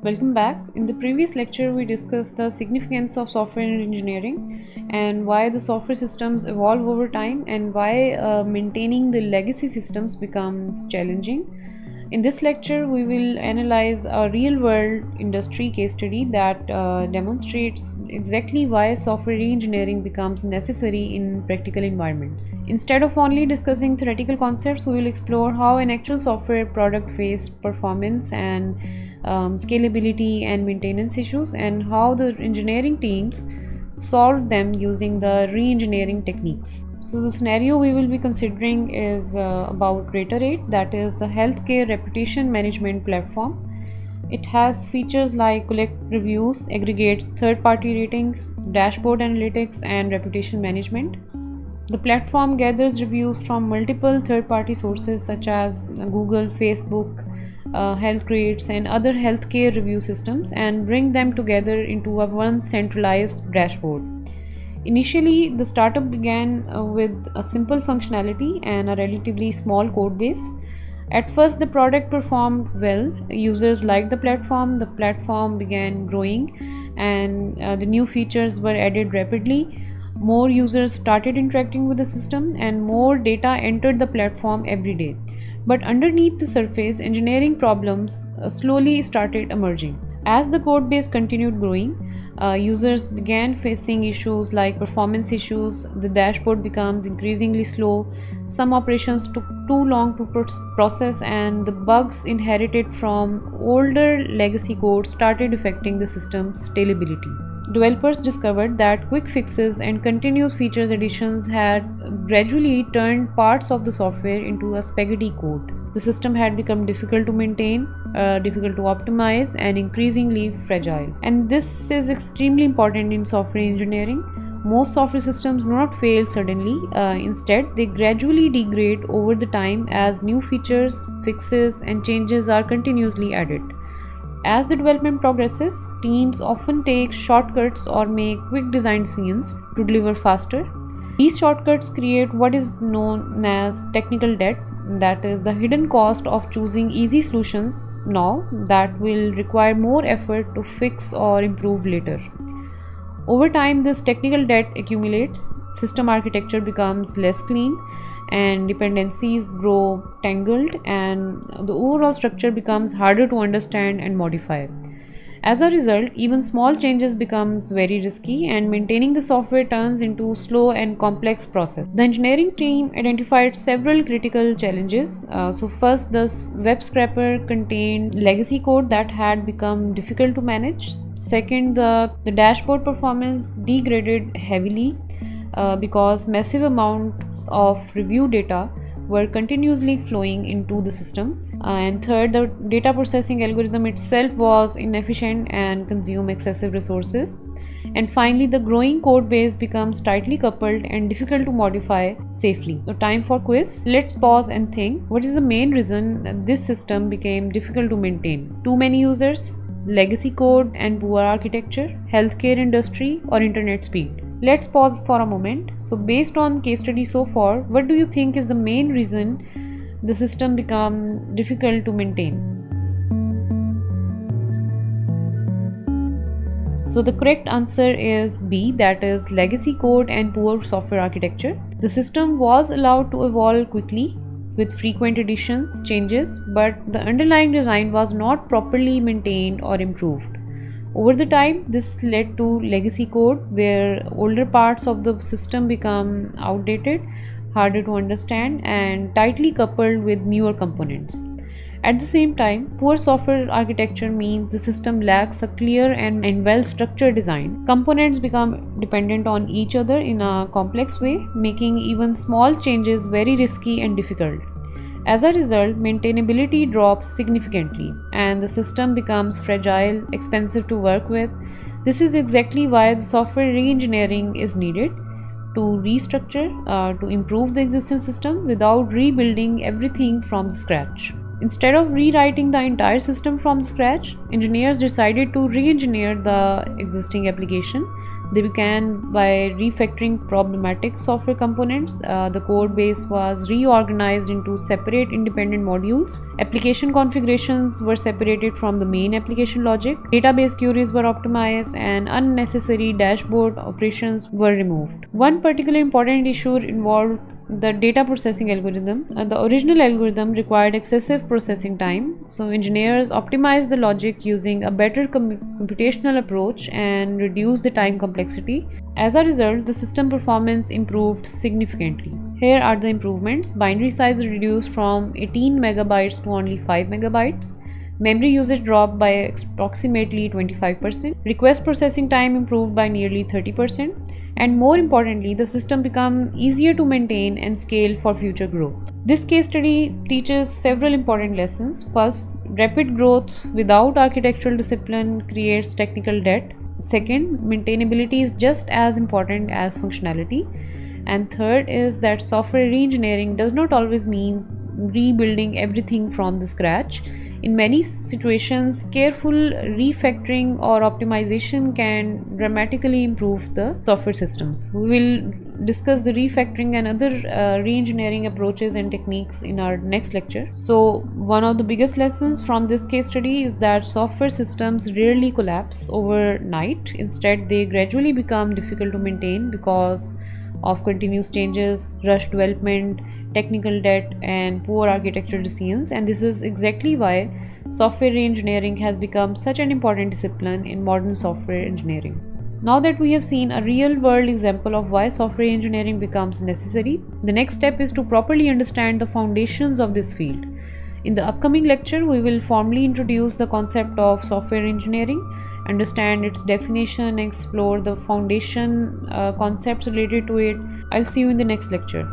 Welcome back. In the previous lecture, we discussed the significance of software engineering and why the software systems evolve over time and why maintaining the legacy systems becomes challenging. In this lecture, we will analyze a real-world industry case study that demonstrates exactly why software engineering becomes necessary in practical environments. Instead of only discussing theoretical concepts, we will explore how an actual software product faced performance and scalability and maintenance issues, and how the engineering teams solved them using the re-engineering techniques. So the scenario we will be considering is about Raterate, that is the healthcare reputation management platform. It has features like collect reviews, aggregates third-party ratings, dashboard analytics, and reputation management. The platform gathers reviews from multiple third-party sources such as Google, Facebook, HealthGrades, and other healthcare review systems, and bring them together into one centralized dashboard. Initially, the startup began with a simple functionality and a relatively small code base. At first, the product performed well. Users liked the platform began growing, and the new features were added rapidly. More users started interacting with the system, and more data entered the platform every day. But underneath the surface, engineering problems slowly started emerging. As the code base continued growing, users began facing issues like performance issues. The dashboard becomes increasingly slow, some operations took too long to process, and the bugs inherited from older legacy code started affecting the system's scalability. Developers discovered that quick fixes and continuous features additions had gradually turned parts of the software into a spaghetti code. The system had become difficult to maintain, difficult to optimize, and increasingly fragile. And this is extremely important in software engineering. Most software systems do not fail suddenly. Instead, they gradually degrade over the time as new features, fixes, and changes are continuously added. As the development progresses, teams often take shortcuts or make quick design decisions to deliver faster. These shortcuts create what is known as technical debt, that is the hidden cost of choosing easy solutions now that will require more effort to fix or improve later. Over time, this technical debt accumulates, system architecture becomes less clean, and dependencies grow tangled, and the overall structure becomes harder to understand and modify. As a result, even small changes becomes very risky, and maintaining the software turns into slow and complex process. The engineering team identified several critical challenges. First, this web scraper contained legacy code that had become difficult to manage. Second, the dashboard performance degraded heavily because massive amounts of review data were continuously flowing into the system. And third, the data processing algorithm itself was inefficient and consumed excessive resources. And finally, the growing code base becomes tightly coupled and difficult to modify safely. So time for quiz. Let's pause and think. What is the main reason that this system became difficult to maintain? Too many users, legacy code and poor architecture, healthcare industry, or internet speed? Let's pause for a moment. So based on case study so far, what do you think is the main reason the system become difficult to maintain? So the correct answer is B, that is legacy code and poor software architecture. The system was allowed to evolve quickly with frequent additions, changes, but the underlying design was not properly maintained or improved. Over the time, this led to legacy code where older parts of the system become outdated, harder to understand, and tightly coupled with newer components. At the same time, poor software architecture means the system lacks a clear and well-structured design. Components become dependent on each other in a complex way, making even small changes very risky and difficult. As a result, maintainability drops significantly, and the system becomes fragile, expensive to work with. This is exactly why the software re-engineering is needed to restructure, to improve the existing system without rebuilding everything from scratch. Instead of rewriting the entire system from scratch, engineers decided to re-engineer the existing application They began by refactoring problematic software components. The code base was reorganized into separate independent modules. Application configurations were separated from the main application logic. Database queries were optimized, and unnecessary dashboard operations were removed. One particular important issue involved the data processing algorithm. The original algorithm required excessive processing time, so engineers optimized the logic using a better computational approach and reduced the time complexity. As a result, the system performance improved significantly. Here are the improvements. Binary size reduced from 18 megabytes to only 5 megabytes. Memory usage dropped by approximately 25%. Request processing time improved by nearly 30%. And more importantly, the system became easier to maintain and scale for future growth. This case study teaches several important lessons. First, rapid growth without architectural discipline creates technical debt. Second, maintainability is just as important as functionality. And third is that software re-engineering does not always mean rebuilding everything from the scratch. In many situations, careful refactoring or optimization can dramatically improve the software systems. We will discuss the refactoring and other re-engineering approaches and techniques in our next lecture. So, one of the biggest lessons from this case study is that software systems rarely collapse overnight. Instead, they gradually become difficult to maintain because of continuous changes, rushed development, technical debt, and poor architectural decisions. And this is exactly why software engineering has become such an important discipline in modern software engineering. Now that we have seen a real world example of why software engineering becomes necessary, the next step is to properly understand the foundations of this field. In the upcoming lecture, we will formally introduce the concept of software engineering, understand its definition, explore the foundation concepts related to it. I'll see you in the next lecture.